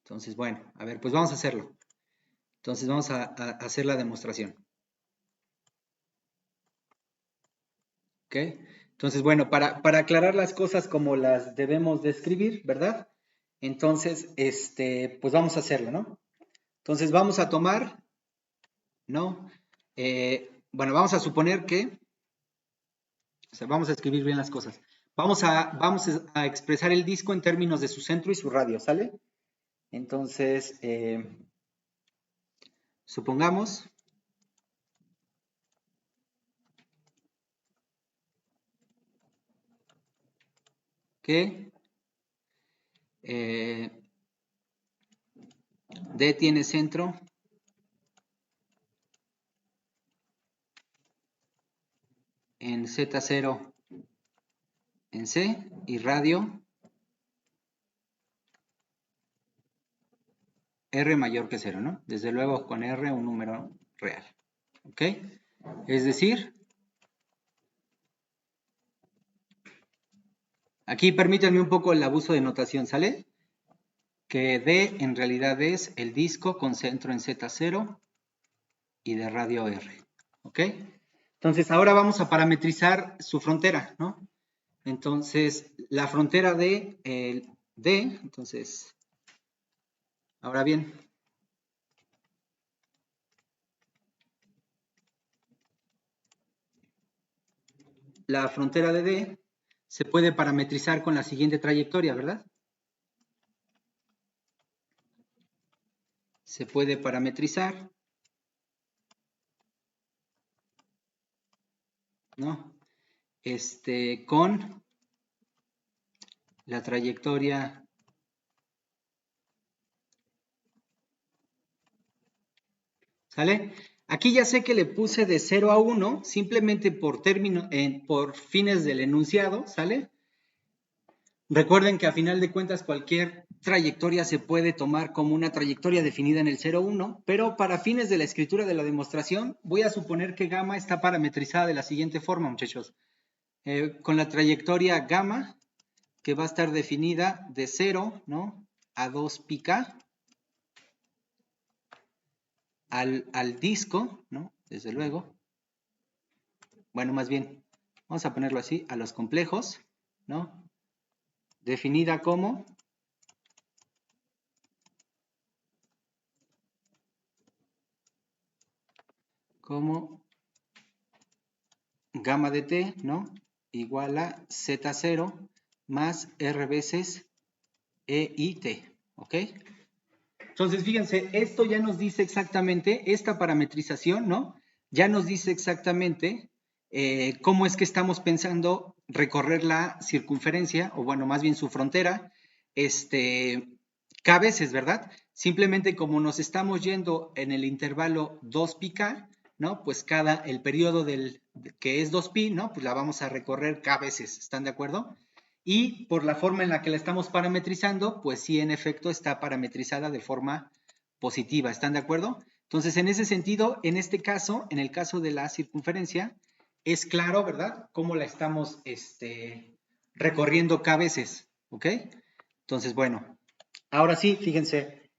Entonces, bueno, a ver, pues vamos a hacerlo. Entonces vamos a hacer la demostración. ¿Ok? Entonces, bueno, para aclarar las cosas como las debemos de escribir, ¿verdad? Entonces, pues vamos a hacerlo, ¿no? Entonces vamos a tomar, ¿no? Bueno, vamos a suponer que, o sea, vamos a escribir bien las cosas. Vamos a expresar el disco en términos de su centro y su radio, ¿sale? Entonces, supongamos que D tiene centro en Z0 en C y radio R mayor que 0, ¿no? Desde luego con R un número real, ¿ok? Es decir, aquí permítanme un poco el abuso de notación, ¿sale? Que D en realidad es el disco con centro en Z0 y de radio R, ¿ok? Entonces ahora vamos a parametrizar su frontera, ¿no? Entonces la frontera de D, entonces, ahora bien, la frontera de D se puede parametrizar con la siguiente trayectoria, ¿verdad? Se puede parametrizar, ¿no? Con la trayectoria ¿sale? Aquí ya sé que le puse de 0 a 1 simplemente por fines del enunciado, ¿sale? Recuerden que a final de cuentas cualquier trayectoria se puede tomar como una trayectoria definida en el 0,1, pero para fines de la escritura de la demostración voy a suponer que gamma está parametrizada de la siguiente forma, muchachos. Con la trayectoria gamma, que va a estar definida de 0, ¿no? A 2 pica al disco, ¿no? Desde luego. Bueno, más bien, vamos a ponerlo así, a los complejos, ¿no? Definida como gamma de t, ¿no? Igual a z0 más r veces e y t, ¿ok? Entonces, fíjense, esto ya nos dice exactamente, esta parametrización, ¿no? Ya nos dice exactamente cómo es que estamos pensando recorrer la circunferencia, o bueno, más bien su frontera, K veces, ¿verdad? Simplemente como nos estamos yendo en el intervalo 2πk, ¿no? Pues el periodo que es 2π, ¿no? Pues la vamos a recorrer K veces, ¿están de acuerdo? Y por la forma en la que la estamos parametrizando, pues sí, en efecto, está parametrizada de forma positiva. ¿Están de acuerdo? Entonces, en ese sentido, en este caso, en el caso de la circunferencia, es claro, ¿verdad? Cómo la estamos recorriendo K veces, ¿ok? Entonces, bueno, ahora sí, fíjense,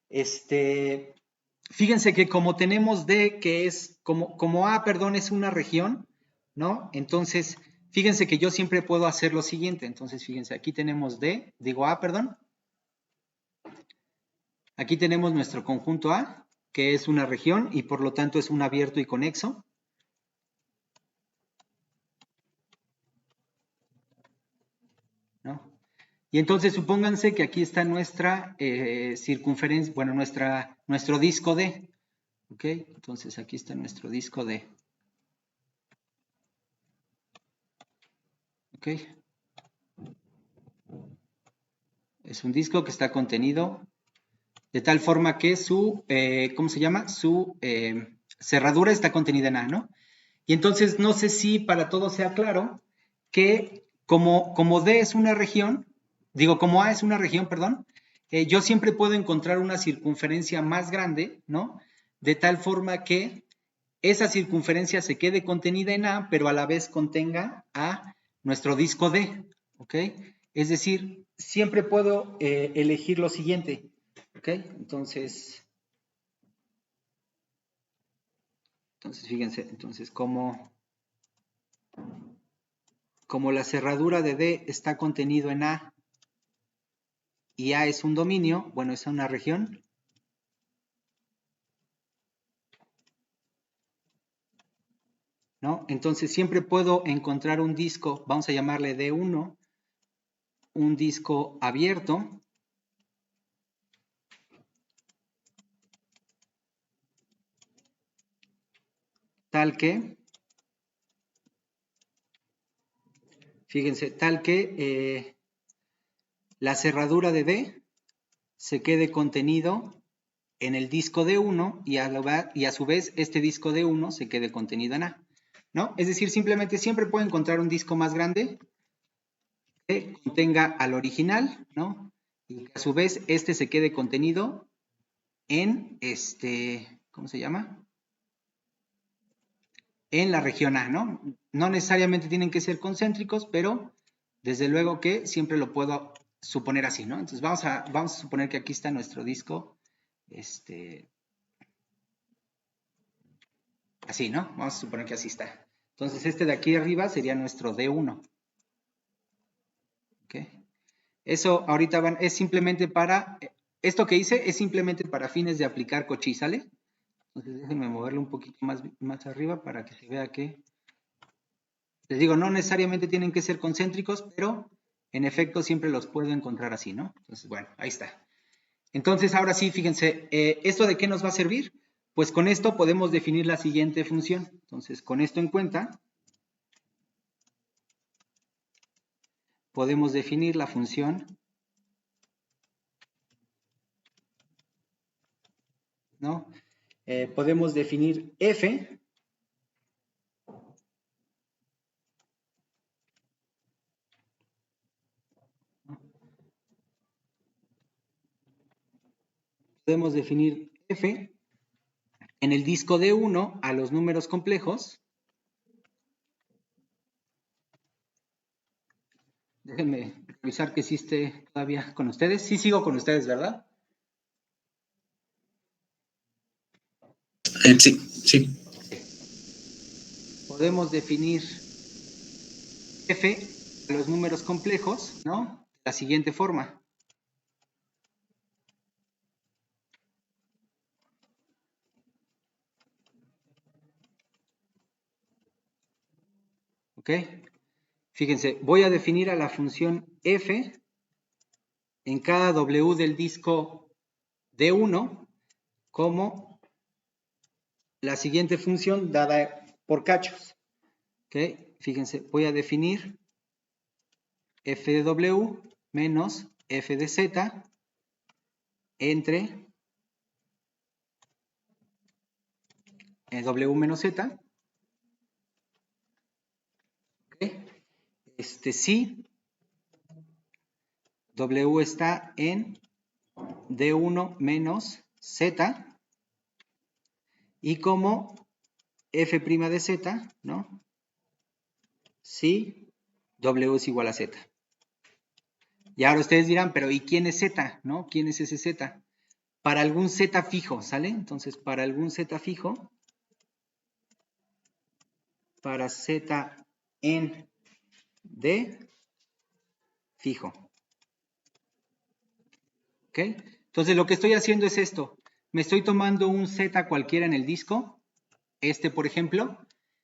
fíjense que como tenemos D, que es, como A, perdón, es una región, ¿no? Entonces, fíjense que yo siempre puedo hacer lo siguiente. Entonces, fíjense, aquí tenemos D, digo A, perdón. Aquí tenemos nuestro conjunto A, que es una región y por lo tanto es un abierto y conexo. ¿No? Y entonces supónganse que aquí está nuestra circunferencia, bueno, nuestro disco D. ¿Ok? Entonces aquí está nuestro disco D. ¿Ok? Es un disco que está contenido de tal forma que ¿cómo se llama? Su cerradura está contenida en A, ¿no? Y entonces no sé si para todos sea claro que como D es una región, como A es una región, perdón, yo siempre puedo encontrar una circunferencia más grande, ¿no? De tal forma que esa circunferencia se quede contenida en A, pero a la vez contenga a nuestro disco D, ¿ok? Es decir, siempre puedo elegir lo siguiente, ¿Ok? Entonces fíjense, entonces como la cerradura de D está contenido en A y A es un dominio, bueno, es una región, ¿no? Entonces siempre puedo encontrar un disco, vamos a llamarle D1, un disco abierto, tal que, fíjense, tal que la cerradura de D se quede contenido en el disco D1 y a su vez este disco D1 se quede contenido en A, ¿no? Es decir, simplemente siempre puedo encontrar un disco más grande que contenga al original, ¿no? Y que a su vez este se quede contenido en ¿cómo se llama? En la región A, ¿no? No necesariamente tienen que ser concéntricos, pero desde luego que siempre lo puedo suponer así, ¿no? Entonces vamos a suponer que aquí está nuestro disco, así, ¿no? Vamos a suponer que así está. Entonces este de aquí arriba sería nuestro D1. ¿Ok? Eso ahorita es simplemente para, esto que hice es simplemente para fines de aplicar Cauchy, ¿sale? Entonces déjenme moverlo un poquito más arriba para que se vea que, les digo, no necesariamente tienen que ser concéntricos, pero en efecto siempre los puedo encontrar así, ¿no? Entonces, bueno, ahí está. Entonces, ahora sí, fíjense, ¿esto de qué nos va a servir? Pues con esto podemos definir la siguiente función. Entonces, con esto en cuenta, podemos definir la función, ¿no? Podemos definir f podemos definir f en el disco D1 a los números complejos. Déjenme revisar que sí esté todavía con ustedes. Sí sigo con ustedes, ¿verdad? Sí, sí. Podemos definir f a los números complejos, ¿no? De la siguiente forma. ¿Ok? Fíjense, voy a definir a la función f en cada W del disco D1 como la siguiente función dada por cachos. ¿Ok? Fíjense, voy a definir f de W menos f de Z entre W menos Z. ¿Ok? Si W está en D1 menos Z y como f' de Z, ¿no? Si W es igual a Z. Y ahora ustedes dirán, pero ¿y quién es Z? ¿No? ¿Quién es ese Z? Para algún Z fijo, ¿sale? Entonces, para algún Z fijo, para Z en D fijo. ¿Ok? Entonces, lo que estoy haciendo es esto. Me estoy tomando un Z cualquiera en el disco, por ejemplo,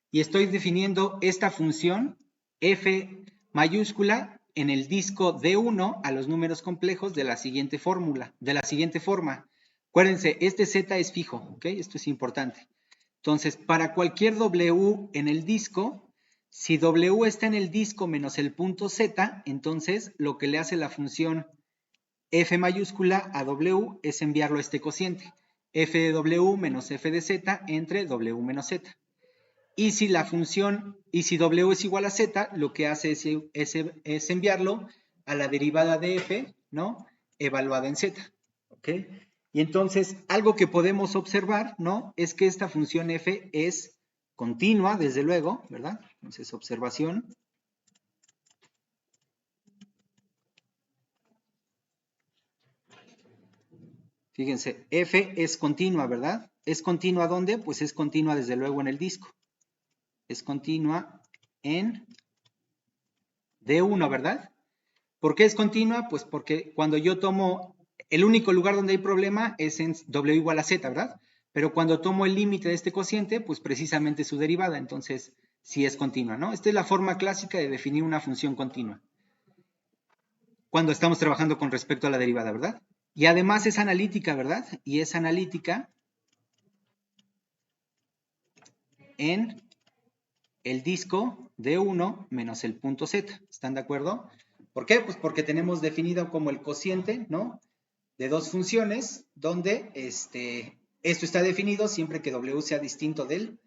y estoy definiendo esta función f mayúscula en el disco D1 a los números complejos de la siguiente fórmula, de la siguiente forma. Acuérdense, este Z es fijo, ¿ok? Esto es importante. Entonces, para cualquier W en el disco, si W está en el disco menos el punto Z, entonces lo que le hace la función f mayúscula a W es enviarlo a este cociente, f de W menos f de Z entre W menos Z. Y si la función, y si W es igual a Z, lo que hace es enviarlo a la derivada de f, ¿no? Evaluada en Z, ¿ok? Y entonces, algo que podemos observar, ¿no? Es que esta función f es continua, desde luego, ¿verdad? Entonces, observación. Fíjense, F es continua, ¿verdad? ¿Es continua dónde? Pues es continua desde luego en el disco. Es continua en D1, ¿verdad? ¿Por qué es continua? Pues porque cuando yo tomo, el único lugar donde hay problema es en W igual a Z, ¿verdad? Pero cuando tomo el límite de este cociente, pues precisamente su derivada, entonces sí es continua, ¿no? Esta es la forma clásica de definir una función continua. Cuando estamos trabajando con respecto a la derivada, ¿verdad? Y además es analítica, ¿verdad? Y es analítica en el disco D1 menos el punto Z. ¿Están de acuerdo? ¿Por qué? Pues porque tenemos definido como el cociente, ¿no? De dos funciones, donde esto está definido siempre que W sea distinto del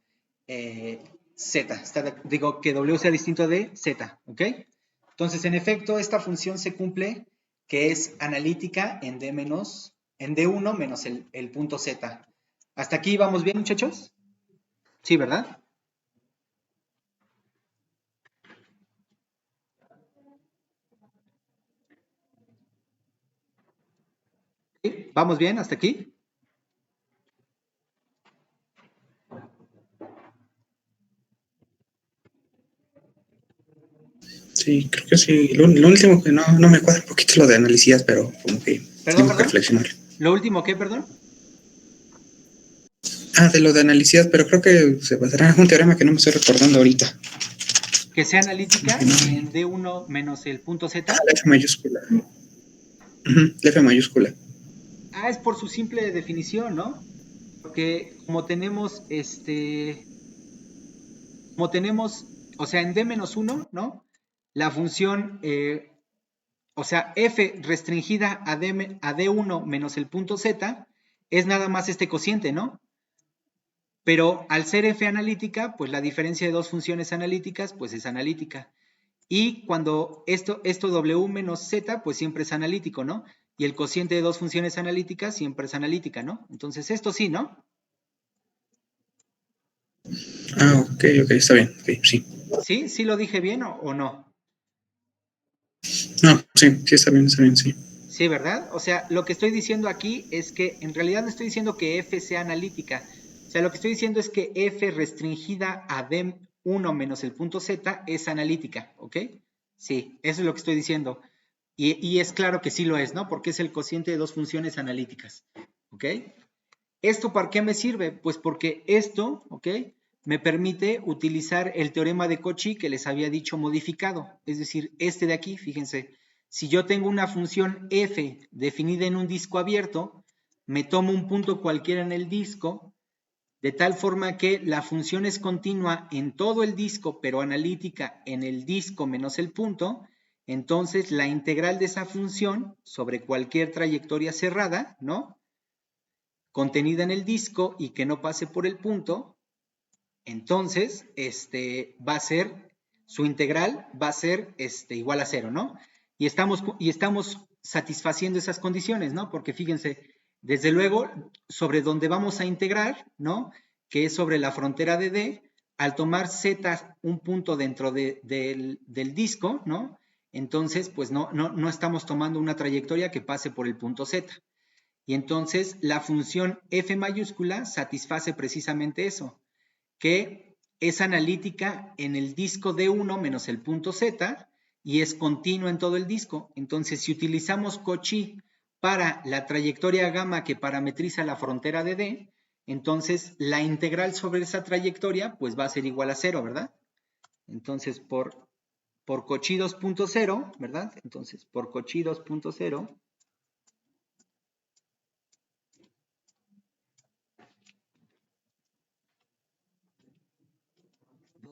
Z. Digo, que W sea distinto de Z, ¿ok? Entonces, en efecto, esta función se cumple, que es analítica en D1 menos el punto Z. ¿Hasta aquí vamos bien, muchachos? Sí, ¿verdad? ¿Sí? ¿Vamos bien hasta aquí? Sí, creo que sí. Lo último que no me cuadra un poquito lo de analíticas, pero como que Perdón, tengo que perdón. reflexionar. ¿Lo último qué, perdón? De lo de analíticas, pero creo que se basará en un teorema que no me estoy recordando ahorita. Que sea Como que analítica no en D1 menos el punto Z. La F mayúscula. La F mayúscula. Ah, es por su simple definición, ¿no? Porque como tenemos, o sea, en D-1, ¿no? La función, o sea, F restringida a D1 menos el punto Z es nada más este cociente, ¿no? Pero al ser F analítica, pues la diferencia de dos funciones analíticas, pues es analítica. Y cuando esto W menos Z, pues siempre es analítico, ¿no? Y el cociente de dos funciones analíticas siempre es analítica, ¿no? Entonces esto sí, ¿no? Ok, está bien. Okay, sí. ¿Sí? ¿Sí lo dije bien o no? No, sí, está bien, sí. Sí, ¿verdad? O sea, lo que estoy diciendo aquí es que en realidad no estoy diciendo que F sea analítica. O sea, lo que estoy diciendo es que F restringida a D1 menos el punto Z es analítica, ¿ok? Sí, eso es lo que estoy diciendo. Y es claro que sí lo es, ¿no? Porque es el cociente de dos funciones analíticas, ¿ok? ¿Esto para qué me sirve? Pues porque esto, ¿ok? Me permite utilizar el teorema de Cauchy que les había dicho modificado. Es decir, este de aquí, fíjense, si yo tengo una función f definida en un disco abierto, me tomo un punto cualquiera en el disco, de tal forma que la función es continua en todo el disco, pero analítica en el disco menos el punto, entonces la integral de esa función sobre cualquier trayectoria cerrada, ¿no? Contenida en el disco y que no pase por el punto, entonces va a ser, su integral va a ser igual a 0, ¿no? Y estamos satisfaciendo esas condiciones, ¿no? Porque fíjense, desde luego, sobre donde vamos a integrar, ¿no? Que es sobre la frontera de D, al tomar Z un punto dentro del disco, ¿no? Entonces, pues no estamos tomando una trayectoria que pase por el punto Z. Y entonces la función f mayúscula satisface precisamente eso, que es analítica en el disco D1 menos el punto Z y es continua en todo el disco. Entonces, si utilizamos Cauchy para la trayectoria gamma que parametriza la frontera de D, entonces la integral sobre esa trayectoria pues va a ser igual a 0, ¿verdad? Entonces, por Cauchy 2.0, ¿verdad? Entonces, por Cauchy 2.0,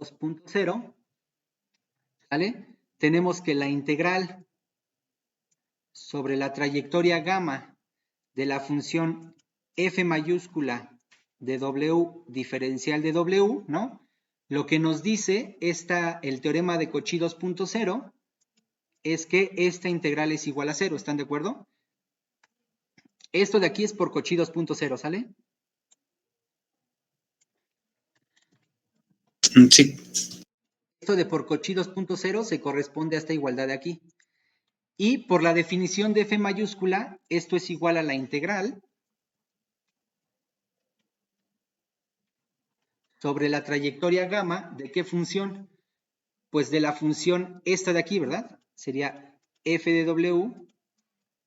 2.0, ¿vale? Tenemos que la integral sobre la trayectoria gamma de la función f mayúscula de W diferencial de W, ¿no? Lo que nos dice el teorema de Cauchy 2.0 es que esta integral es igual a 0, ¿están de acuerdo? Esto de aquí es por Cauchy 2.0, ¿sale? Sí. Esto de por Cauchy 2.0 se corresponde a esta igualdad de aquí. Y por la definición de f mayúscula, esto es igual a la integral sobre la trayectoria gamma, ¿de qué función? Pues de la función esta de aquí, ¿verdad? Sería f de w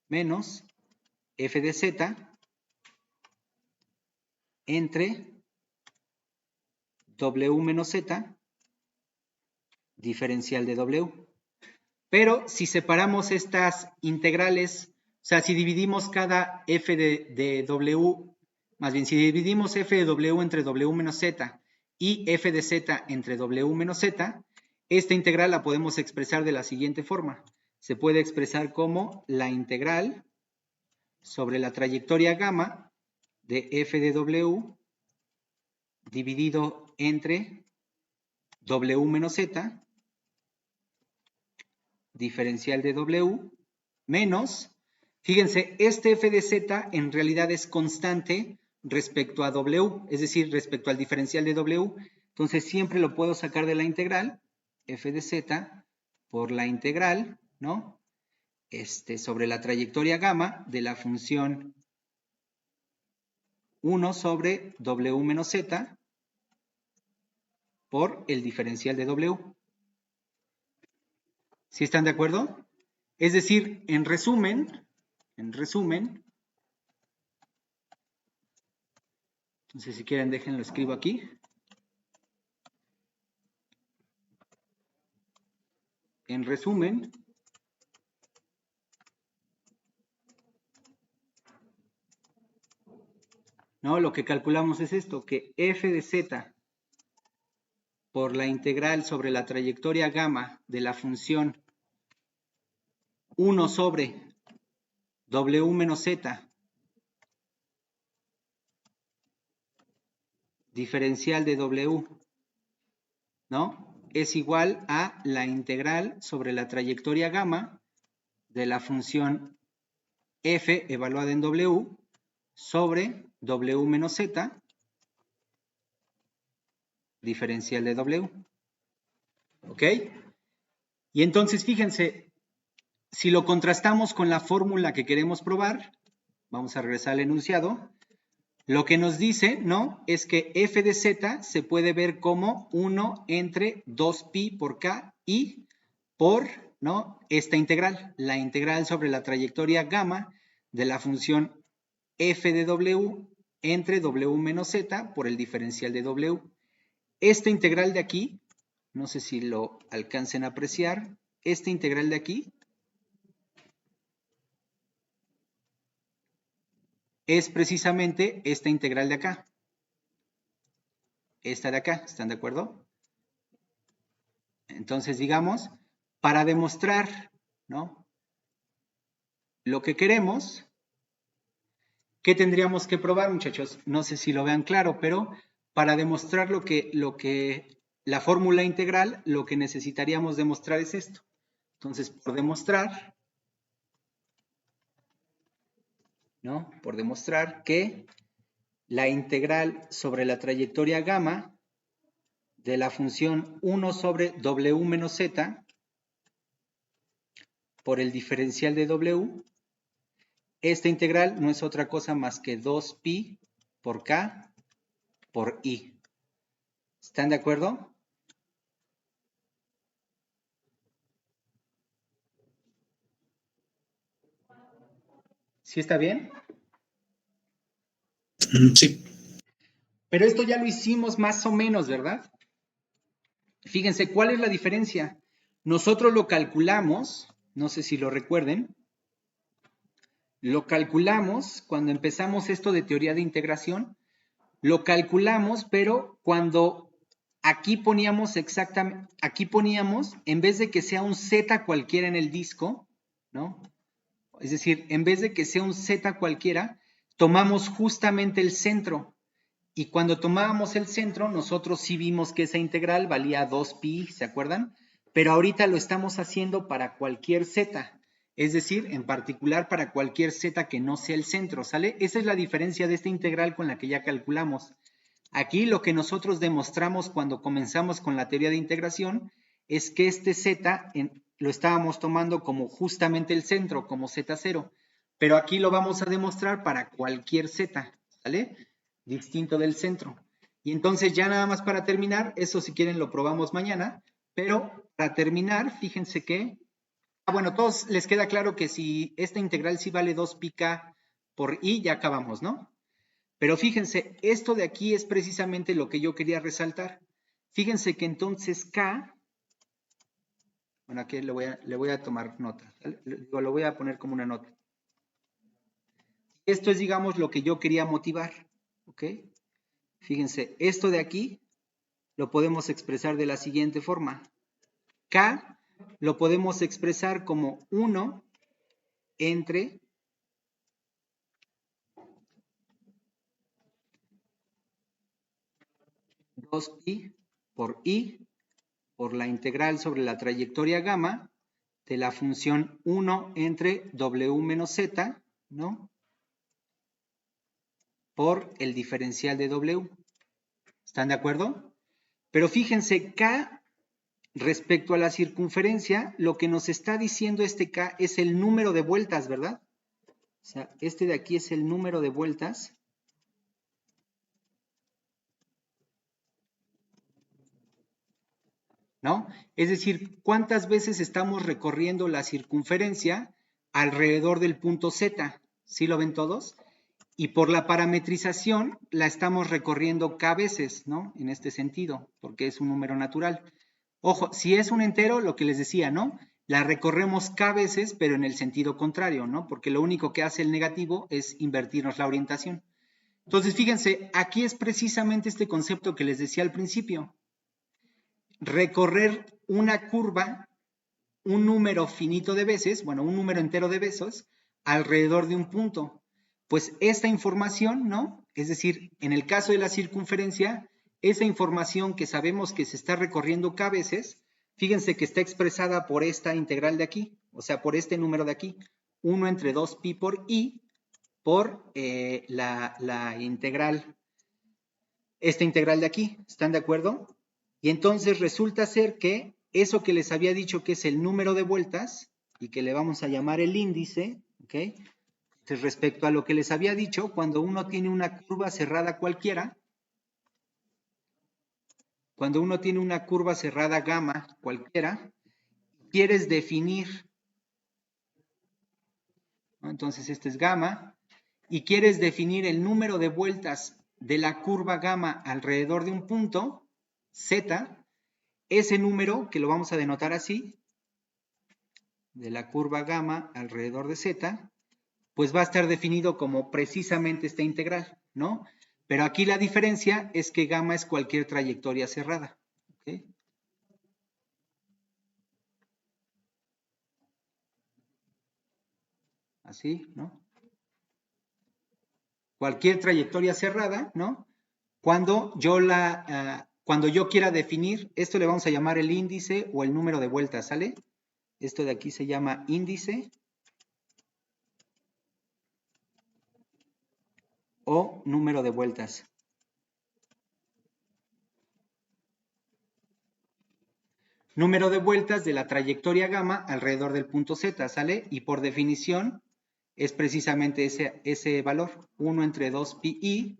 menos f de z entre w menos z diferencial de w. Pero si separamos estas integrales, o sea, si dividimos cada f de w, más bien si dividimos f de w entre w menos z y f de z entre w menos z, esta integral la podemos expresar de la siguiente forma. Se puede expresar como la integral sobre la trayectoria gamma de f de w dividido entre w menos z diferencial de w menos, fíjense, este f de z en realidad es constante respecto a w, es decir, respecto al diferencial de w, entonces siempre lo puedo sacar de la integral, f de z por la integral, ¿no? Sobre la trayectoria gamma de la función 1 sobre w menos z por el diferencial de w. ¿Sí están de acuerdo? Es decir, en resumen, entonces si quieren déjenlo escribo aquí. En resumen, ¿no? Lo que calculamos es esto, que f de z por la integral sobre la trayectoria gamma de la función 1 sobre w menos z diferencial de w, ¿no? Es igual a la integral sobre la trayectoria gamma de la función f evaluada en w sobre w menos z diferencial de w. ¿Ok? Y entonces fíjense, si lo contrastamos con la fórmula que queremos probar, vamos a regresar al enunciado, lo que nos dice, ¿no? Es que f de z se puede ver como 1 entre 2pi por k y por, ¿no? Esta integral, la integral sobre la trayectoria gamma de la función f de w entre w menos z por el diferencial de w. Esta integral de aquí, no sé si lo alcancen a apreciar, esta integral de aquí es precisamente esta integral de acá. Esta de acá, ¿están de acuerdo? Entonces, digamos, para demostrar, ¿no? Lo que queremos, ¿qué tendríamos que probar, muchachos? No sé si lo vean claro, pero para demostrar la fórmula integral, lo que necesitaríamos demostrar es esto. Entonces, por demostrar, ¿no? Por demostrar que la integral sobre la trayectoria gamma de la función 1 sobre w menos z por el diferencial de w, esta integral no es otra cosa más que 2pi por k por i. ¿Están de acuerdo? ¿Sí está bien? Sí. Pero esto ya lo hicimos más o menos, ¿verdad? Fíjense, ¿cuál es la diferencia? Nosotros lo calculamos, no sé si lo recuerden, lo calculamos cuando empezamos esto de teoría de integración, lo calculamos, pero cuando aquí poníamos exactamente, aquí poníamos, en vez de que sea un z cualquiera en el disco, ¿no? Es decir, en vez de que sea un z cualquiera, tomamos justamente el centro. Y cuando tomábamos el centro, nosotros sí vimos que esa integral valía 2pi, ¿se acuerdan? Pero ahorita lo estamos haciendo para cualquier z. Es decir, en particular para cualquier z que no sea el centro, ¿sale? Esa es la diferencia de esta integral con la que ya calculamos. Aquí lo que nosotros demostramos cuando comenzamos con la teoría de integración es que este z lo estábamos tomando como justamente el centro, como z0. Pero aquí lo vamos a demostrar para cualquier z, ¿sale? Distinto del centro. Y entonces ya nada más para terminar, eso si quieren lo probamos mañana, pero para terminar, fíjense que, bueno, a todos les queda claro que si esta integral sí vale 2πk por i, ya acabamos, ¿no? Pero fíjense, esto de aquí es precisamente lo que yo quería resaltar. Fíjense que entonces k, bueno, aquí le voy a tomar nota, lo voy a poner como una nota. Esto es, digamos, lo que yo quería motivar, ¿ok? Fíjense, esto de aquí lo podemos expresar de la siguiente forma. K lo podemos expresar como 1 entre dos pi por i por la integral sobre la trayectoria gamma de la función 1 entre w menos z, ¿no? Por el diferencial de w. ¿Están de acuerdo? Pero fíjense, k respecto a la circunferencia, lo que nos está diciendo este k es el número de vueltas, ¿verdad? O sea, este de aquí es el número de vueltas. ¿No? Es decir, ¿cuántas veces estamos recorriendo la circunferencia alrededor del punto Z? ¿Sí lo ven todos? Y por la parametrización la estamos recorriendo k veces, ¿no? En este sentido, porque es un número natural. Ojo, si es un entero, lo que les decía, ¿no? La recorremos k veces, pero en el sentido contrario, ¿no? Porque lo único que hace el negativo es invertirnos la orientación. Entonces, fíjense, aquí es precisamente este concepto que les decía al principio. Recorrer una curva un número finito de veces, bueno, un número entero de veces, alrededor de un punto. Pues esta información, ¿no? Es decir, en el caso de la circunferencia, esa información que sabemos que se está recorriendo k veces, fíjense que está expresada por esta integral de aquí, o sea, por este número de aquí, 1 entre 2pi por i, por la integral, esta integral de aquí, ¿están de acuerdo? Y entonces resulta ser que eso que les había dicho que es el número de vueltas y que le vamos a llamar el índice, ¿ok? Entonces, respecto a lo que les había dicho, cuando uno tiene una curva cerrada cualquiera, cuando uno tiene una curva cerrada gamma cualquiera, quieres definir, ¿no? Entonces este es gamma, y quieres definir el número de vueltas de la curva gamma alrededor de un punto, z, ese número, que lo vamos a denotar así, de la curva gamma alrededor de z, pues va a estar definido como precisamente esta integral, ¿no? Pero aquí la diferencia es que gamma es cualquier trayectoria cerrada, ¿ok? Así, ¿no? Cualquier trayectoria cerrada, ¿no? Cuando yo quiera definir, esto le vamos a llamar el índice o el número de vueltas, ¿sale? Esto de aquí se llama índice o número de vueltas. Número de vueltas de la trayectoria gamma alrededor del punto Z, ¿sale? Y por definición es precisamente ese valor, 1 entre 2pi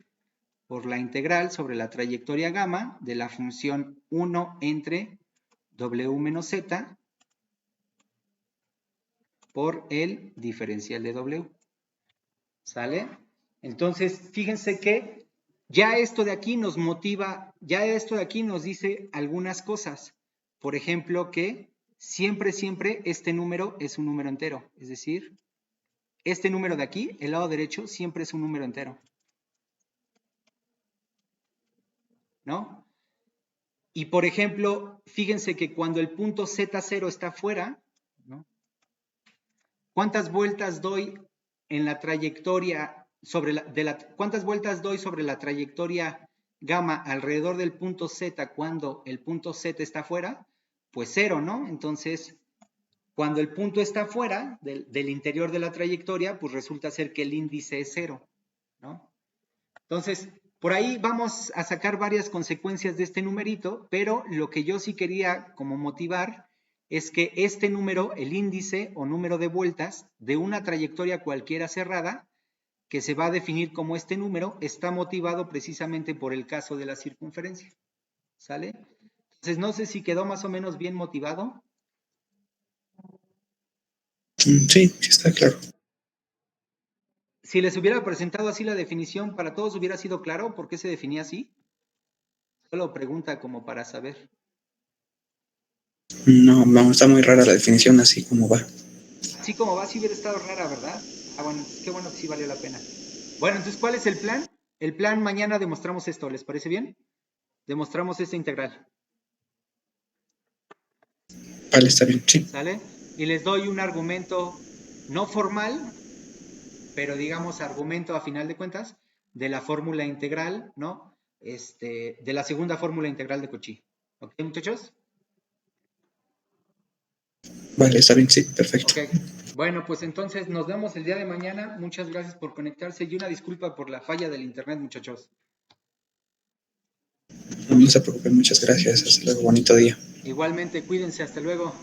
por la integral sobre la trayectoria gamma de la función 1 entre w menos z por el diferencial de w. ¿Sale? Entonces, fíjense que ya esto de aquí nos motiva, ya esto de aquí nos dice algunas cosas. Por ejemplo, que siempre este número es un número entero. Es decir, este número de aquí, el lado derecho, siempre es un número entero. ¿No? Y por ejemplo, fíjense que cuando el punto Z0 está fuera, ¿no? ¿Cuántas vueltas doy en la trayectoria cuántas vueltas doy sobre la trayectoria gamma alrededor del punto Z cuando el punto Z está fuera? Pues 0, ¿no? Entonces, cuando el punto está fuera del interior de la trayectoria, pues resulta ser que el índice es 0, ¿no? Entonces, por ahí vamos a sacar varias consecuencias de este numerito, pero lo que yo sí quería como motivar es que este número, el índice o número de vueltas de una trayectoria cualquiera cerrada, que se va a definir como este número, está motivado precisamente por el caso de la circunferencia. ¿Sale? Entonces, no sé si quedó más o menos bien motivado. Sí, sí está claro. Si les hubiera presentado así la definición, ¿para todos hubiera sido claro por qué se definía así? Solo pregunta como para saber. No, vamos, está muy rara la definición así como va. Así como va, sí hubiera estado rara, ¿verdad? Ah, bueno, entonces qué bueno que sí valió la pena. Bueno, entonces, ¿cuál es el plan? El plan, mañana demostramos esto, ¿les parece bien? Demostramos esta integral, Vale, está bien, sí. ¿sale? Y les doy un argumento no formal, pero digamos argumento a final de cuentas, de la fórmula integral, ¿no? De la segunda fórmula integral de Cauchy. ¿Ok, muchachos? Vale, está bien, sí, perfecto. Ok. Bueno, pues entonces nos vemos el día de mañana. Muchas gracias por conectarse y una disculpa por la falla del internet, muchachos. No se preocupen, muchas gracias. Hasta luego, bonito día. Igualmente, cuídense, hasta luego.